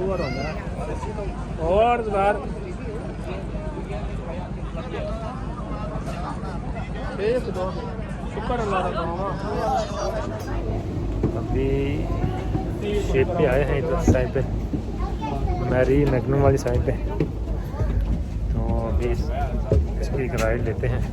बार होता है और बार एक दो शुक्र अल्लाह का। अभी शेप पे आए हैं इधर साइड पे, मैरी मैग्नम वाली साइड पे। तो अभी इसकी एक राइड लेते हैं।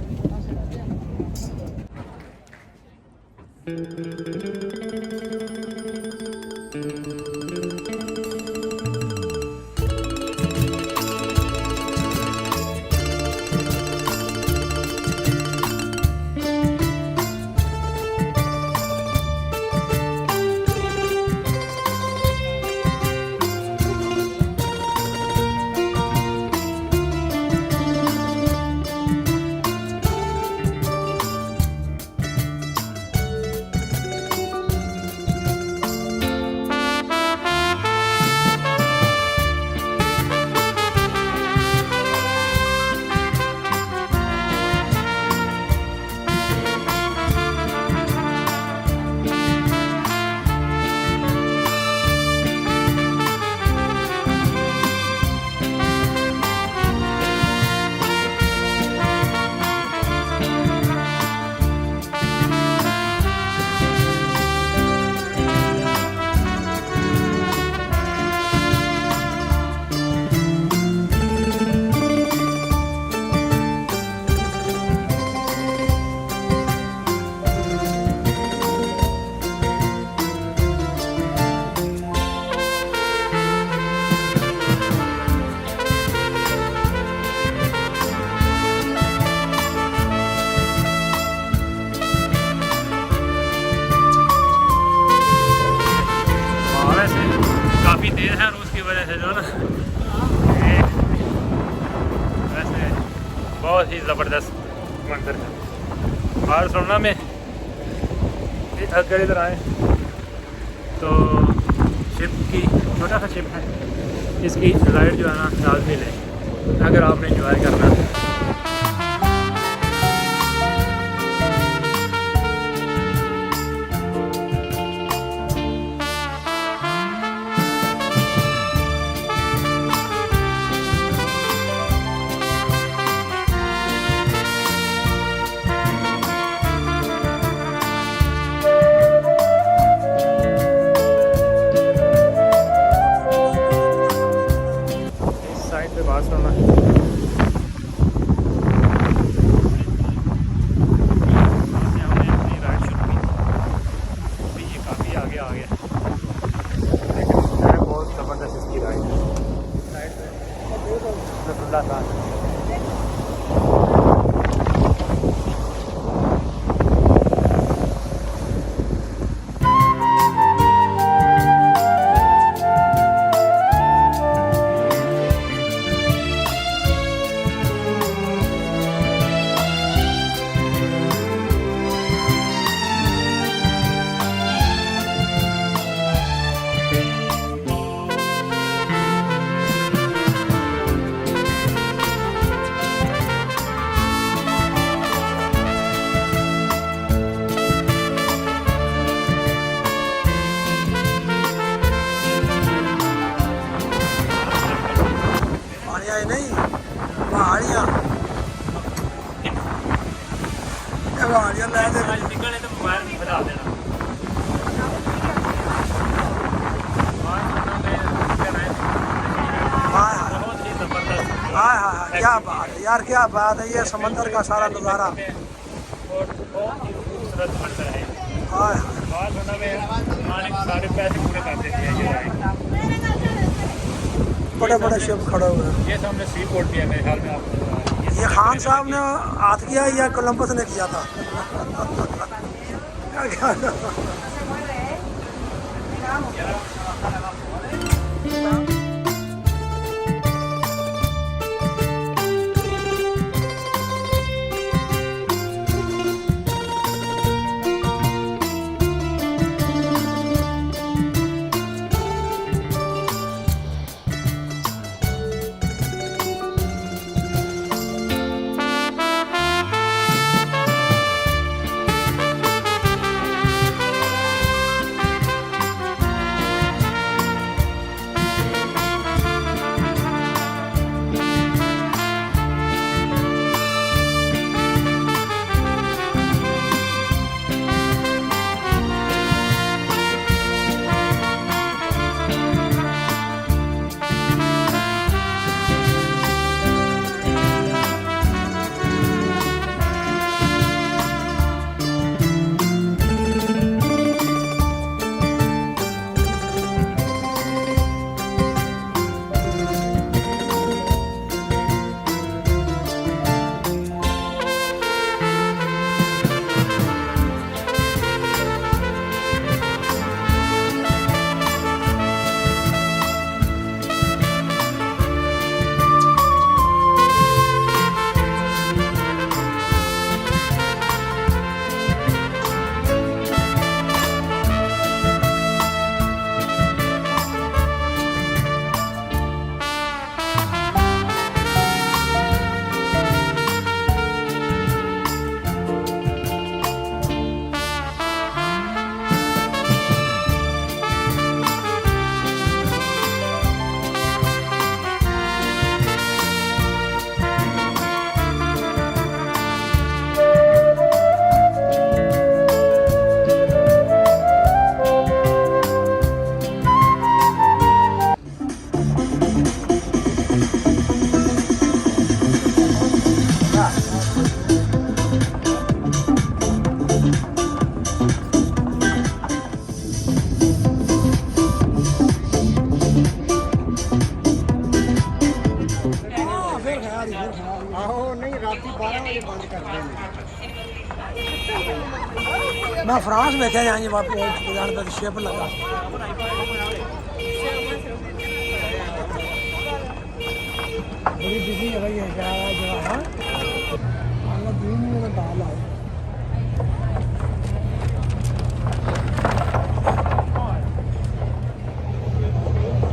काफ़ी तेज़ है और उसकी वजह से जो है ना वैसे बहुत ही ज़बरदस्त मंजर है। बार्सिलोना में अगर इधर आए तो शिप की छोटा सा शिप है, इसकी राइड जो है ना लाजमी लें अगर आपने इंजॉय करना है। बार्सिलोना हमने अपनी राइड शुरू की। अभी ये काफ़ी आगे आ गया, लेकिन है बहुत ज़बरदस्त इसकी राइड था। क्या बात है यार, क्या बात है, ये समंदर का सारा नज़ारा। बड़े बड़े शिप खड़े हुए हैं। ये सामने सी पोर्ट भी है मेरे ख्याल में। आप ये खान साहब ने हाथ किया या कोलंबस ने किया था? मैं फ्रांस देखा जाए वापस जान पर शिप लगा बड़ी बिजी है भाई क्या जगह है अल्लाह दिन में डाल है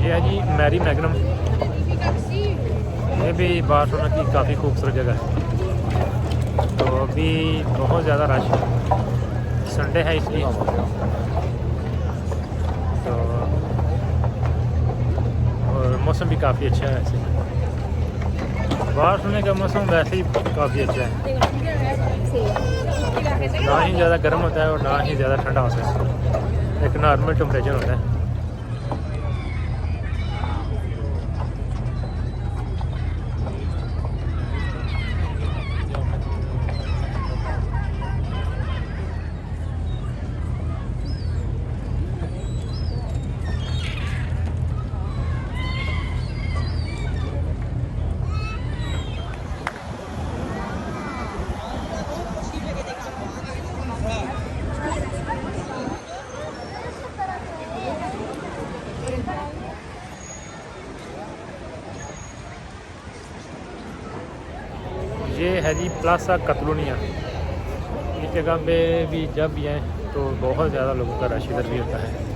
ये है जी मैरी मैग्नम। ये भी बार्सिलोना की काफ़ी खूबसूरत जगह है। तो अभी बहुत ज़्यादा रश है, संडे है इसलिए। तो और मौसम भी काफ़ी अच्छा है वैसे। बार्सिलोना का मौसम वैसे ही काफ़ी अच्छा है, ना ही ज़्यादा गर्म होता है और ना ही ज़्यादा ठंडा होता है, एक नॉर्मल टेम्परेचर होता है। ये है जी प्लासा कतलोनिया। इस जगह पे भी जब भी आए तो बहुत ज़्यादा लोगों का रश इधर भी होता है।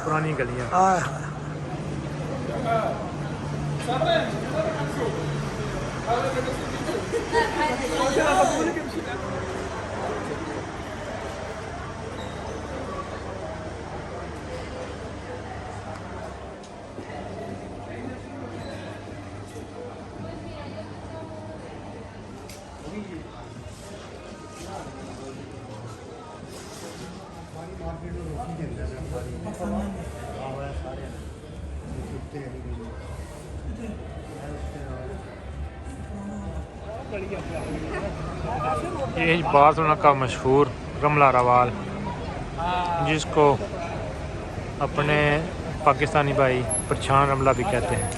पुरानी गलियाँ। ये बार्सिलोना का मशहूर रमला रवाल, जिसको अपने पाकिस्तानी भाई परछान रमला भी कहते हैं।